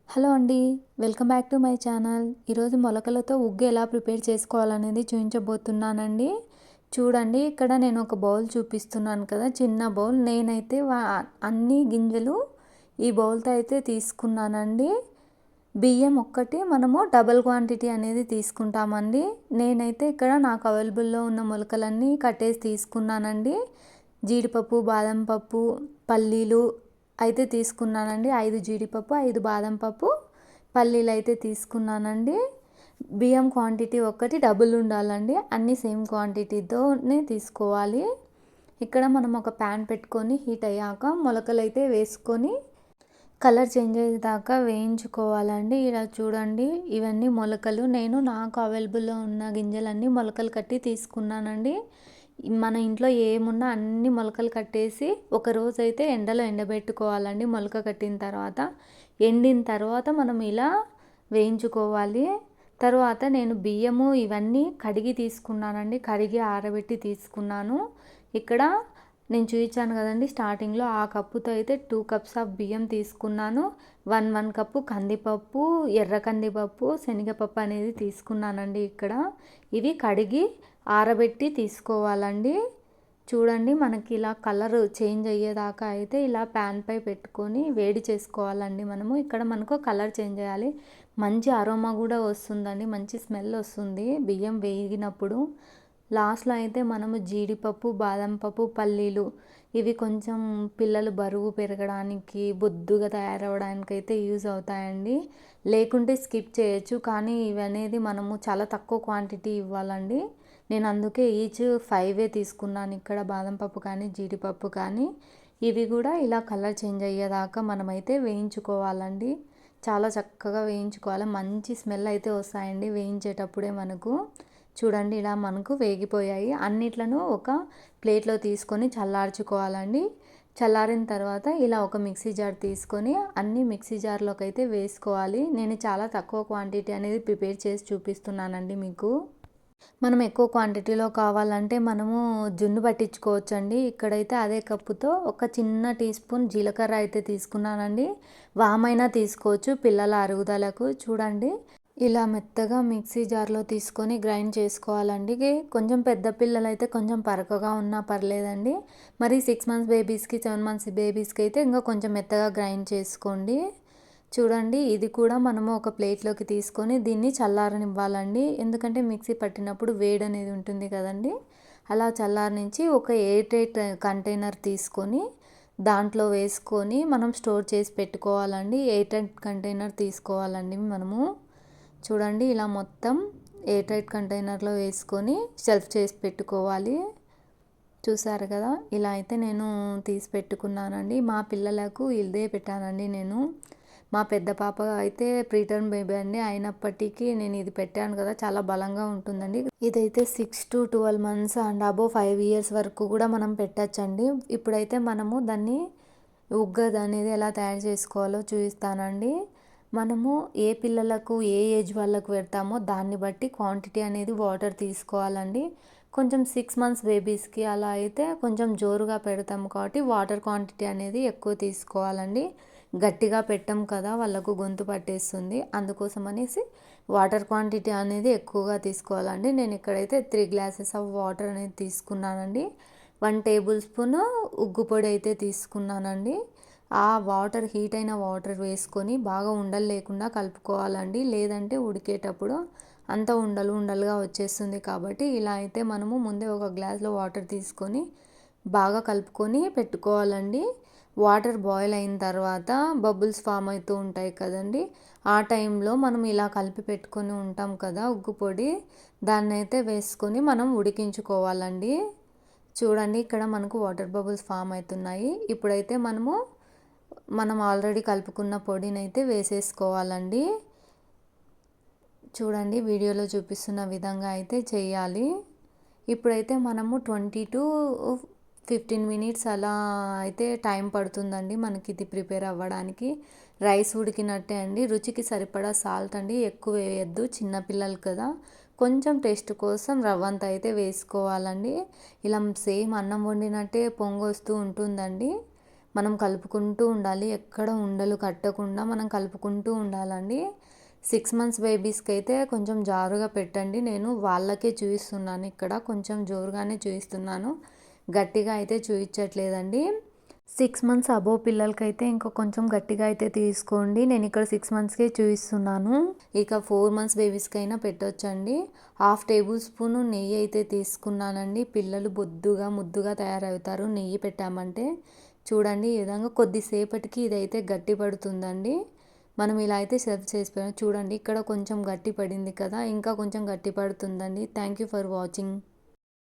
Hello అండి. Welcome back to my channel. ఈరోజు మొలకలతో ఉగ్గు ఎలా ప్రిపేర్ చేసుకోవాలనేది చూపించబోతున్నానండి. చూడండి, ఇక్కడ నేను ఒక బౌల్ చూపిస్తున్నాను కదా, చిన్న బౌల్. నేనైతే అన్ని గింజలు ఈ బౌల్తో అయితే తీసుకున్నానండి. బియ్యం ఒక్కటి మనము డబల్ క్వాంటిటీ అనేది తీసుకుంటామండి. నేనైతే ఇక్కడ నాకు అవైలబుల్లో ఉన్న మొలకలన్నీ కట్టేసి తీసుకున్నానండి. జీడిపప్పు, బాదం పప్పు, పల్లీలు అయితే తీసుకున్నానండి. 5 జీడిపప్పు, 5 బాదం పప్పు, పల్లీలు అయితే తీసుకున్నానండి. బియ్యం క్వాంటిటీ ఒక్కటి డబుల్ ఉండాలండి. అన్నీ సేమ్ క్వాంటిటీతోనే తీసుకోవాలి. ఇక్కడ మనం ఒక ప్యాన్ పెట్టుకొని హీట్ అయ్యాక మొలకలు అయితే వేసుకొని కలర్ చేంజ్ అయ్యేదాకా వేయించుకోవాలండి. ఇలా చూడండి, ఇవన్నీ మొలకలు. నేను నాకు అవైలబుల్లో ఉన్న గింజలన్నీ మొలకలు కట్టి తీసుకున్నానండి. మన ఇంట్లో ఏమున్నా అన్ని మొలకలు కట్టేసి ఒక రోజు అయితే ఎండలో ఎండబెట్టుకోవాలండి. మొలక కట్టిన తర్వాత ఎండిన తర్వాత మనం ఇలా వేయించుకోవాలి. తర్వాత నేను బియ్యము ఇవన్నీ కడిగి తీసుకున్నానండి. కడిగి ఆరబెట్టి తీసుకున్నాను. ఇక్కడ నేను చూపించాను కదండి స్టార్టింగ్లో, ఆ కప్పుతో అయితే 2 కప్స్ ఆఫ్ బియ్యం తీసుకున్నాను. 1 కప్పు కందిపప్పు, ఎర్ర కందిపప్పు, శనగపప్పు అనేది తీసుకున్నానండి. ఇక్కడ ఇవి కడిగి ఆరబెట్టి తీసుకోవాలండి. చూడండి, మనకి ఇలా కలర్ చేంజ్ అయ్యేదాకా అయితే ఇలా ప్యాన్ పై పెట్టుకొని వేడి చేసుకోవాలండి. ఇక్కడ మనకు కలర్ చేంజ్ అయ్యాలి. మంచి అరోమా కూడా వస్తుందండి, మంచి స్మెల్ వస్తుంది బియ్యం వేగినప్పుడు. లాస్ట్లో అయితే మనము జీడిపప్పు, బాదం పప్పు, పల్లీలు ఇవి కొంచెం పిల్లలు బరువు పెరగడానికి, బొద్దుగా తయారవడానికి అయితే యూజ్ అవుతాయండి. లేకుంటే స్కిప్ చేయొచ్చు, కానీ ఇవి అనేది మనము చాలా తక్కువ క్వాంటిటీ ఇవ్వాలండి. నేను అందుకే ఈచ్ 5 తీసుకున్నాను ఇక్కడ, బాదం పప్పు కానీ జీడిపప్పు కానీ. ఇవి కూడా ఇలా కలర్ చేంజ్ అయ్యేదాకా మనమైతే వేయించుకోవాలండి. చాలా చక్కగా వేయించుకోవాలి. మంచి స్మెల్ అయితే వస్తాయండి వేయించేటప్పుడే మనకు. చూడండి, ఇలా మనకు వేగిపోయాయి. అన్నిట్లను ఒక ప్లేట్లో తీసుకొని చల్లార్చుకోవాలండి. చల్లారిన తర్వాత ఇలా ఒక మిక్సీ జార్ తీసుకొని అన్ని మిక్సీ జార్లోకి అయితే వేసుకోవాలి. నేను చాలా తక్కువ క్వాంటిటీ అనేది ప్రిపేర్ చేసి చూపిస్తున్నానండి మీకు. మనం ఎక్కువ క్వాంటిటీలో కావాలంటే మనము జున్ను పట్టించుకోవచ్చండి. ఇక్కడైతే అదే కప్పుతో ఒక చిన్న టీ స్పూన్ జీలకర్ర అయితే తీసుకున్నానండి. వామైనా తీసుకోవచ్చు పిల్లల అరుగుదలకు. చూడండి, ఇలా మెత్తగా మిక్సీ జార్లో తీసుకొని గ్రైండ్ చేసుకోవాలండి. కొంచెం పెద్ద పిల్లలు అయితే కొంచెం పరకగా ఉన్నా పర్లేదండి. మరి 6 మంత్స్ బేబీస్కి, 7 మంత్స్ బేబీస్కి అయితే ఇంకా కొంచెం మెత్తగా గ్రైండ్ చేసుకోండి. చూడండి, ఇది కూడా మనము ఒక ప్లేట్లోకి తీసుకొని దీన్ని చల్లారనివ్వాలండి. ఎందుకంటే మిక్సీ పట్టినప్పుడు వేడి అనేది ఉంటుంది కదండి. అలా చల్లారనించి ఒక ఎయిర్ టైట్ కంటైనర్ తీసుకొని దాంట్లో వేసుకొని మనం స్టోర్ చేసి పెట్టుకోవాలండి. ఎయిర్ టైట్ కంటైనర్ తీసుకోవాలండి మనము. చూడండి, ఇలా మొత్తం ఎయిర్ టైట్ కంటైనర్లో వేసుకొని షెల్ఫ్ చేసి పెట్టుకోవాలి. చూసారు కదా, ఇలా అయితే నేను తీసి పెట్టుకున్నానండి. మా పిల్లలకు ఇదే పెట్టానండి నేను. మా పెద్ద పాప అయితే ప్రీటర్మ్ బేబీ అండి, అయినప్పటికీ నేను ఇది పెట్టాను కదా, చాలా బలంగా ఉంటుందండి. ఇదైతే 6 to 12 months and above 5 years వరకు కూడా మనం పెట్టచ్చండి. ఇప్పుడైతే మనము దాన్ని ఉగ్గది అనేది ఎలా తయారు చేసుకోవాలో చూపిస్తానండి. మనము ఏ పిల్లలకు ఏ ఏజ్ వాళ్ళకు పెడతామో దాన్ని బట్టి క్వాంటిటీ అనేది వాటర్ తీసుకోవాలండి. కొంచెం 6 months బేబీస్కి అలా అయితే కొంచెం జోరుగా పెడతాం కాబట్టి వాటర్ క్వాంటిటీ అనేది ఎక్కువ తీసుకోవాలండి. గట్టిగా పెట్టం కదా, వాళ్ళకు గొంతు పట్టేస్తుంది. అందుకోసం అనేసి వాటర్ క్వాంటిటీ అనేది ఎక్కువగా తీసుకోవాలండి. నేను ఇక్కడైతే 3 glasses ఆఫ్ వాటర్ అనేది తీసుకున్నానండి. 1 tablespoon ఉగ్గు పొడి అయితే తీసుకున్నానండి. ఆ వాటర్, హీట్ అయిన వాటర్ వేసుకొని బాగా ఉండలు లేకుండా కలుపుకోవాలండి. లేదంటే ఉడికేటప్పుడు అంత ఉండలుగా వచ్చేస్తుంది. కాబట్టి ఇలా అయితే మనము ముందే ఒక గ్లాస్లో వాటర్ తీసుకొని బాగా కలుపుకొని పెట్టుకోవాలండి. వాటర్ బాయిల్ అయిన తర్వాత బబుల్స్ ఫామ్ అవుతూ ఉంటాయి కదండి, ఆ టైంలో మనం ఇలా కలిపి పెట్టుకొని ఉంటాం కదా ఉగ్గు పొడి, దాన్ని అయితే వేసుకొని మనం ఉడికించుకోవాలండి. చూడండి, ఇక్కడ మనకు వాటర్ బబుల్స్ ఫామ్ అవుతున్నాయి. ఇప్పుడైతే మనం ఆల్రెడీ కలుపుకున్న పొడిని అయితే వేసేసుకోవాలండి. చూడండి, వీడియోలో చూపిస్తున్న విధంగా అయితే చేయాలి. ఇప్పుడైతే మనము 20 to 15 minutes అలా అయితే టైం పడుతుందండి మనకి ఇది ప్రిపేర్ అవ్వడానికి. రైస్ ఉడికినట్టే అండి. రుచికి సరిపడా సాల్ట్ అండి, ఎక్కువ వేయద్దు, చిన్నపిల్లలు కదా. కొంచెం టేస్ట్ కోసం రవ్వంత అయితే వేసుకోవాలండి. ఇలా సేమ్ అన్నం వండినట్టే పొంగొస్తూ ఉంటుందండి. మనం కలుపుకుంటూ ఉండాలి. ఎక్కడ ఉండలు కట్టకుండా మనం కలుపుకుంటూ ఉండాలండి. 6 మంత్స్ బేబీస్కి అయితే కొంచెం జారుగా పెట్టండి. నేను వాళ్ళకే చూపిస్తున్నాను, ఇక్కడ కొంచెం జోరుగానే చూపిస్తున్నాను, గట్టిగా అయితే చూపించట్లేదండి. 6 మంత్స్ అబోవ్ పిల్లలకైతే ఇంకా కొంచెం గట్టిగా అయితే తీసుకోండి. నేను ఇక్కడ 6 మంత్స్కే చూపిస్తున్నాను. ఇక 4 మంత్స్ బేబీస్కైనా పెట్టొచ్చండి. హాఫ్ టేబుల్ స్పూన్ నెయ్యి అయితే తీసుకున్నానండి. పిల్లలు బొద్దుగా ముద్దుగా తయారవుతారు నెయ్యి పెట్టామంటే. చూడండి ఈ విధంగా కొద్దిసేపటికి ఇదైతే గట్టి పడుతుందండి. మనం ఇలా అయితే సర్వ్ చేసిపోయాం. చూడండి ఇక్కడ కొంచెం గట్టి పడింది కదా, ఇంకా కొంచెం గట్టి పడుతుందండి. Thank you for watching.